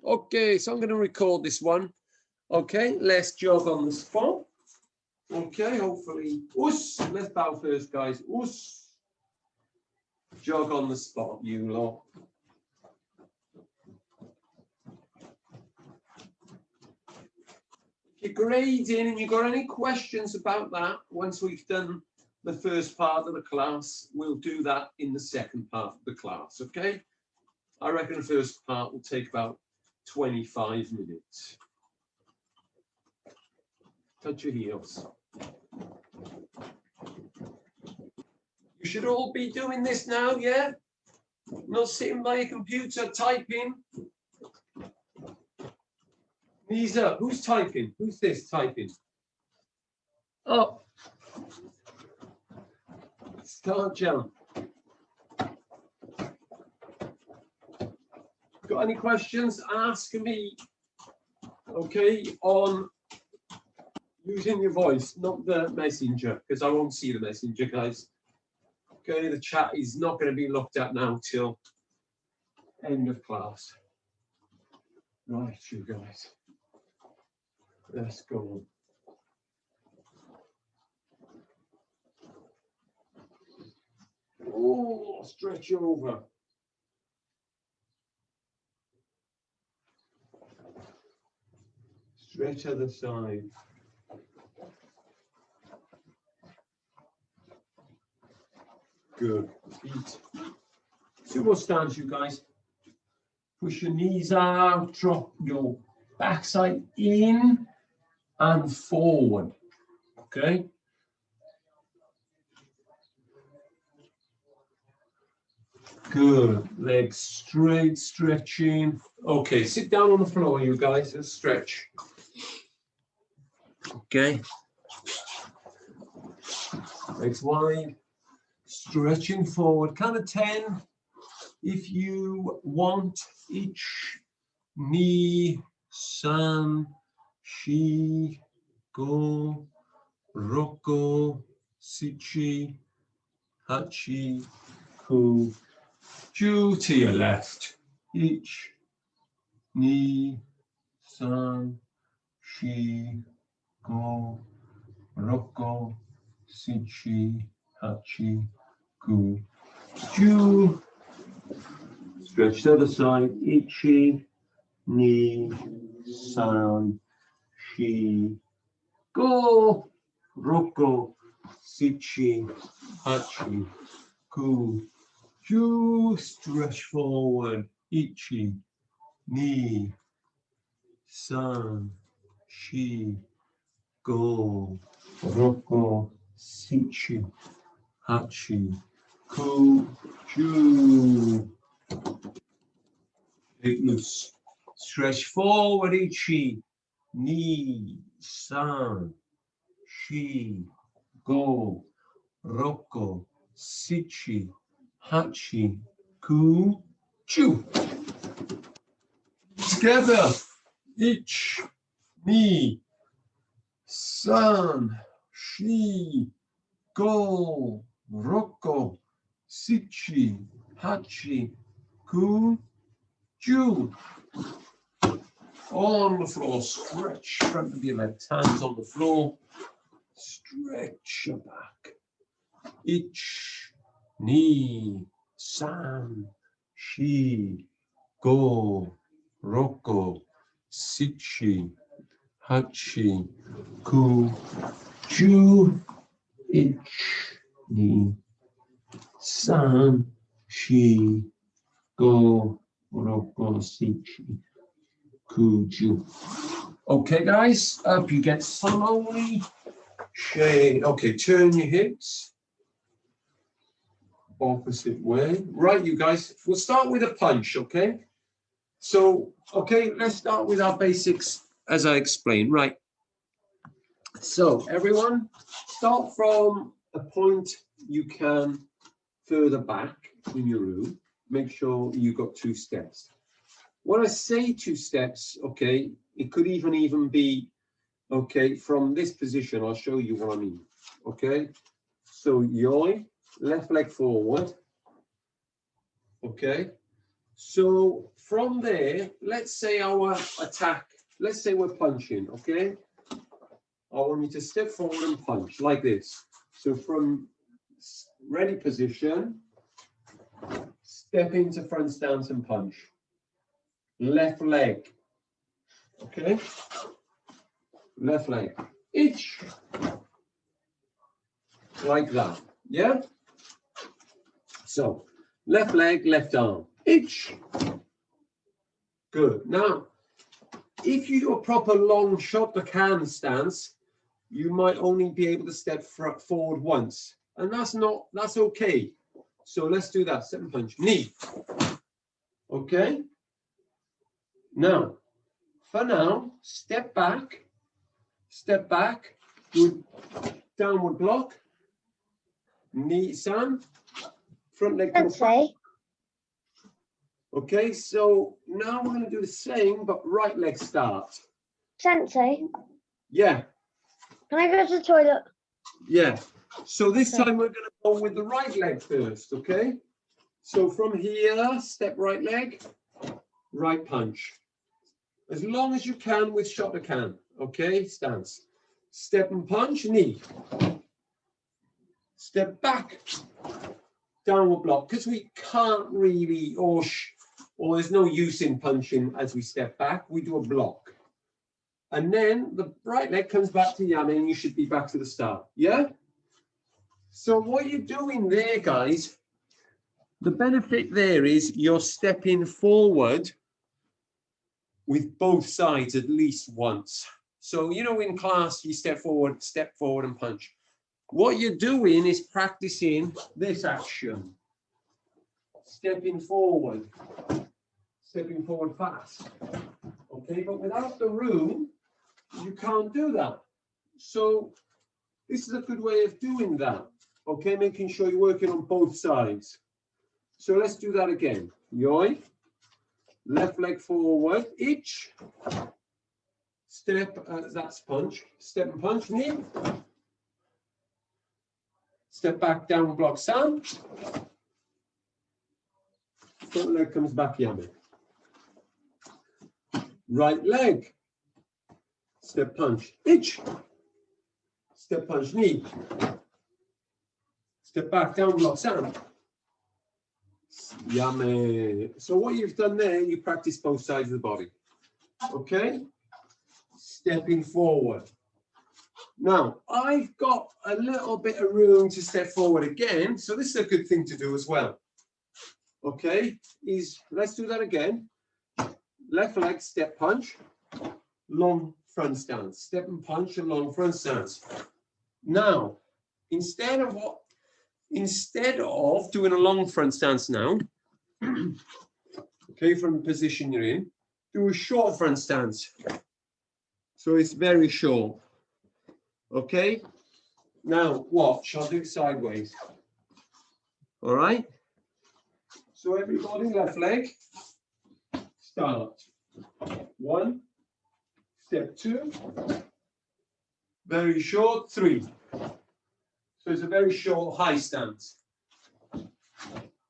Okay, so I'm going to record this one. Okay, let's jog on the spot. Okay, hopefully. Us. Let's bow first, guys. Us. Jog on the spot, you lot. If you're grading and you've got any questions about that, once we've done the first part of the class, we'll do that in the second part of the class, okay? I reckon the first part will take about 25 minutes. Touch your heels. You should all be doing this now, yeah? Not sitting by a computer typing. Knees up. Who's typing? Who's this typing? Up. Start jump. Got any questions? Ask me. Okay, on using your voice, not the messenger, because I won't see the messenger, guys. Okay, the chat is not going to be looked at now till end of class. Right, you guys. Let's go. Oh, stretch over. Stretch other side. Good. Feet. Sumo stance, you guys. Push your knees out, drop your backside in and forward. Okay. Good. Legs straight, stretching. Okay, sit down on the floor, you guys, and stretch. Okay. Legs wide. Stretching forward. Count of 10. If you want each knee, san, shi, go, roko, sichi, hachi, ku, ju to your left. Each knee, san, shi, go, roko, sichi, hachi, ku, ju. Stretch to the side, ichi, ni, san, shi, go, roko, sichi, hachi, ku, ju. Stretch forward, ichi, ni, san, shi, go, roko, sichi, hachi, ku, ju. Shake loose. Stretch forward, ichi, ni, san, shi, go, roko, sichi, hachi, ku, chu. Together, ich, ni, san, shi, go, roko, sichi, hachi, ku, chu. On the floor, stretch front of your legs, hands on the floor, stretch your back. Ich, ni, san, shi, go, roko, sichi, hachi, ku, chu. Ich, ni, san, shi, go, roko, sichi, ku, chu. Okay, guys, up you get slowly. Shade. Okay, turn your hips. Opposite way. Right, you guys, we'll start with a punch, okay? So, okay, let's start with our basics as I explained. Right. So, everyone, start from a point you can further back in your room. Make sure you got 2 steps. When I say 2 steps, okay, it could even be, okay, from this position. I'll show you what I mean, okay? So, yoi, left leg forward, okay? So, from there, let's say our attack, let's say we're punching, okay? I want you to step forward and punch like this. So from ready position, step into front stance and punch. Left leg, okay? Left leg, each, like that, yeah? So, left leg, left arm, each. Good. Now, if you do a proper long shot the can stance, you might only be able to step forward once. And that's okay. So let's do that. Step and punch. Knee. Okay. Now, for now, step back, do downward block, knee Sam, front leg to the front. Okay, so now we're going to do the same, but right leg start. Sensei? Yeah. Can I go to the toilet? Yeah. So this time we're going to go with the right leg first, okay? So from here, step right leg, right punch. As long as you can with shot the can, okay? Stance. Step and punch, knee. Step back, downward block, because we can't really, or there's no use in punching as we step back. We do a block. And then the right leg comes back to Yame and you should be back to the start. Yeah? So what you're doing there, guys, the benefit there is you're stepping forward with both sides at least once. So, you know, in class, you step forward and punch. What you're doing is practicing this action. Stepping forward fast. Okay, but without the room, you can't do that. So this is a good way of doing that. Okay, making sure you're working on both sides. So let's do that again. Yoi. Left leg forward, each. Step, that's punch. Step and punch, knee. Step back, down, block, Sam. Front leg comes back, Yame. Right leg. Step punch, each. Step punch, knee. Step back, down, block, Sam. Yummy. So what you've done there, you practice both sides of the body. Okay? Stepping forward. Now, I've got a little bit of room to step forward again, so this is a good thing to do as well. Okay? Let's do that again. Left leg, step punch, long front stance. Step and punch and long front stance. Now, instead of doing a long front stance now, okay, from the position you're in, do a short front stance. So it's very short. Okay? Now, watch, I'll do it sideways. All right? So everybody, left leg, start. 1, step 2, very short, 3. So it's a very short high stance.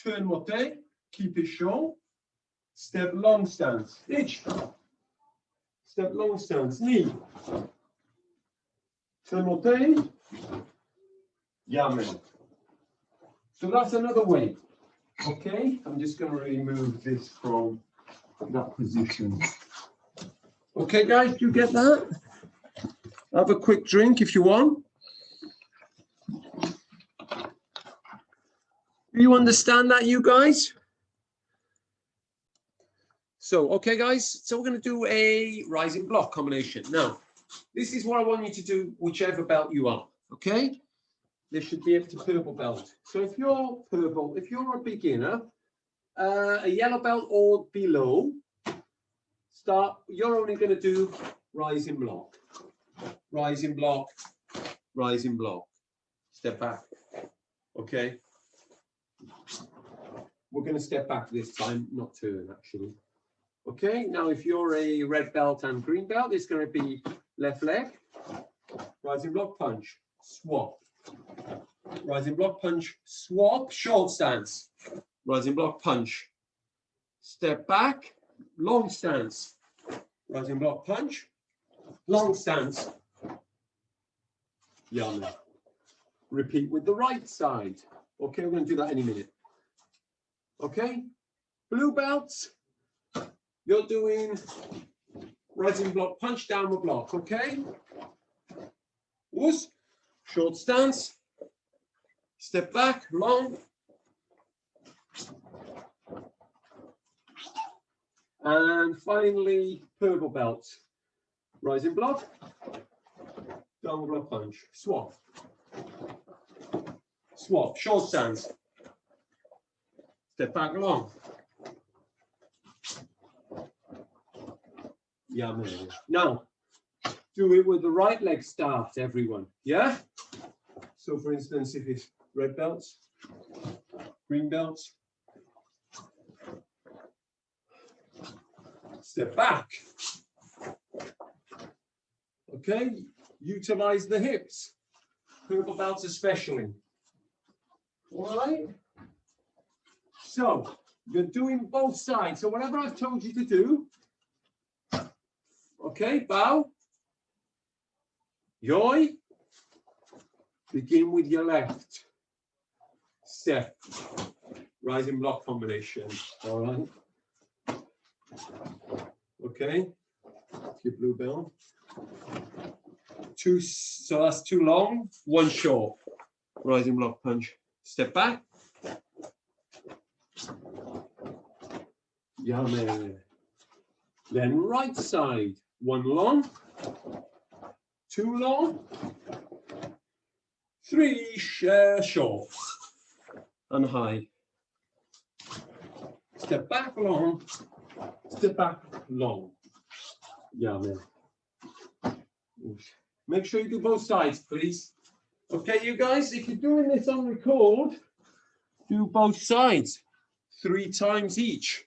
Turn motte, keep it short. Step long stance, each. Step long stance, knee. Turn motte, Yame. So that's another way. Okay, I'm just going to remove this from that position. Okay, guys, do you get that? Have a quick drink if you want. Do you understand that, you guys? So, okay, guys, so we're going to do a rising block combination. Now, this is what I want you to do, whichever belt you are, okay? This should be up to purple belt. So if you're purple, if you're a beginner, a yellow belt or below, you're only going to do rising block, rising block, rising block. Step back, okay? We're going to step back this time, not turn actually. Okay, now if you're a red belt and green belt, it's going to be left leg, rising block, punch, swap. Rising block, punch, swap, short stance. Rising block, punch. Step back, long stance, rising block punch, long stance, Yama. Repeat with the right side. Okay, we're going to do that any minute. Okay, blue belts, you're doing rising block punch, downward block, okay? Whoosh, short stance, step back, long. And finally, purple belt, rising block, downward block punch, swap. Swap, short stance, step back, long. Yeah, man. Now, do it with the right leg start, everyone. Yeah? So, for instance, if it's red belts, green belts, step back. Okay? Utilize the hips. Purple belts especially. All right? So, you're doing both sides. So, whatever I've told you to do, okay, bow. Yoi. Begin with your left. Step. Rising block combination. All right. Okay. Your blue belt. Two, so that's too long. One short. Rising block punch. Step back. Yummy. Then right side. One long. Two long. Three short. And high. Step back long. Step back long. Yummy. Make sure you do both sides, please. Okay, you guys, if you're doing this on record, do both sides 3 times each.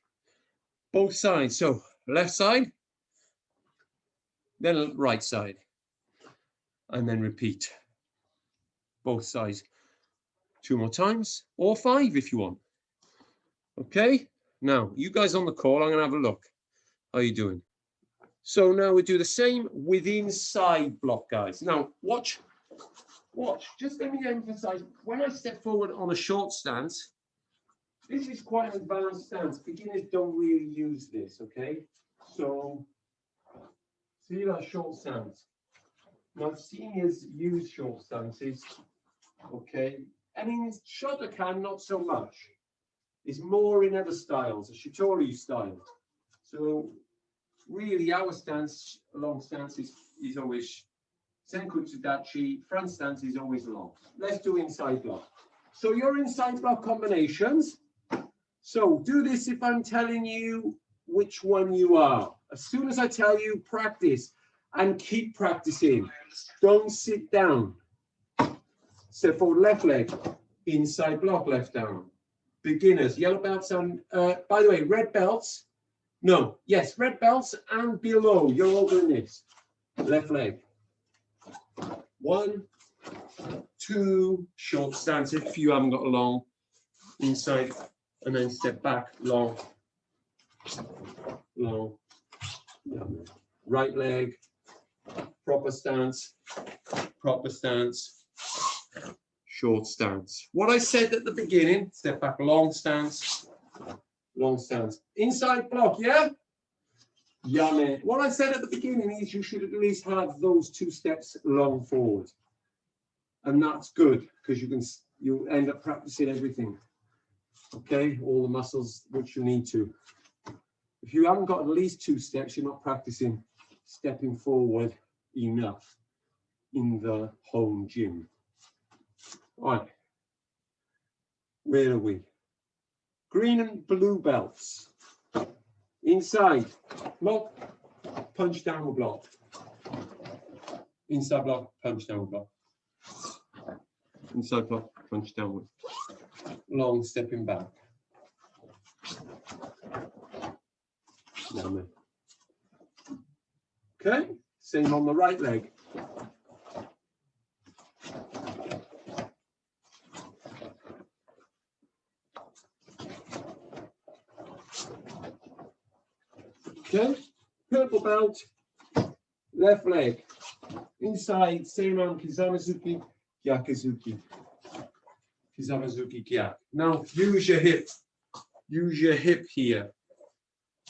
Both sides. So left side, then right side, and then repeat. Both sides 2 more times, or 5 if you want. Okay, now you guys on the call, I'm going to have a look. How are you doing? So now we do the same within side block, guys. Now watch. Just let me emphasize, when I step forward on a short stance, this is quite an advanced stance. Beginners don't really use this, okay? So, see that short stance. Now, seniors use short stances, okay? And in Shotokan, not so much. It's more in other styles, a Shitori style. So, really, our stance, long stance, is always Senkutsu Dachi, front stance is always long. Let's do inside block. So your inside block combinations. So do this if I'm telling you which one you are. As soon as I tell you, practice and keep practicing. Don't sit down. Step forward, left leg, inside block, left down. Beginners, yellow belts and, by the way, red belts. No, yes, red belts and below. You're all doing this. Left leg. 1, 2, short stance if you haven't got a long, inside, and then step back, long, long, right leg, proper stance, short stance. What I said at the beginning, step back, long stance, inside block, yeah? Yummy. What I said at the beginning is you should at least have those 2 steps long forward. And that's good because you end up practicing everything. Okay, all the muscles which you need to. If you haven't got at least 2 steps, you're not practicing stepping forward enough in the home gym. All right. Where are we? Green and blue belts. Inside, block, punch downward block. Inside block, punch downward block. Inside block, punch downward. Long stepping back. Okay, same on the right leg. Okay, purple belt, left leg. Inside, same arm, Kizamazuki, Gyakuzuki. Kizamazuki, Gyak. Now, use your hip. Use your hip here.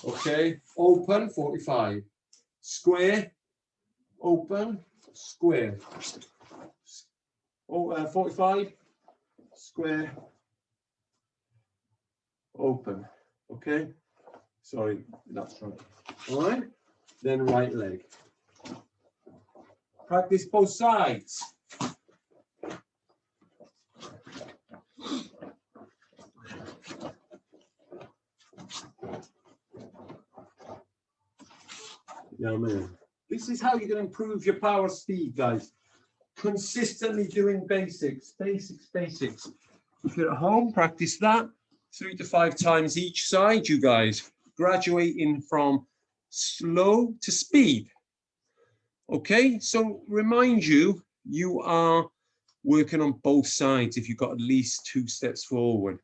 Okay, open, 45. Square, open, square. Oh, 45, square, open. Okay, sorry, that's right. All right, then right leg. Practice both sides. Yeah, man. This is how you're going to improve your power speed, guys. Consistently doing basics. If you're at home, practice that 3 to 5 times each side, you guys. Graduating from slow to speed. Okay, so remind you, you are working on both sides if you've got at least 2 steps forward.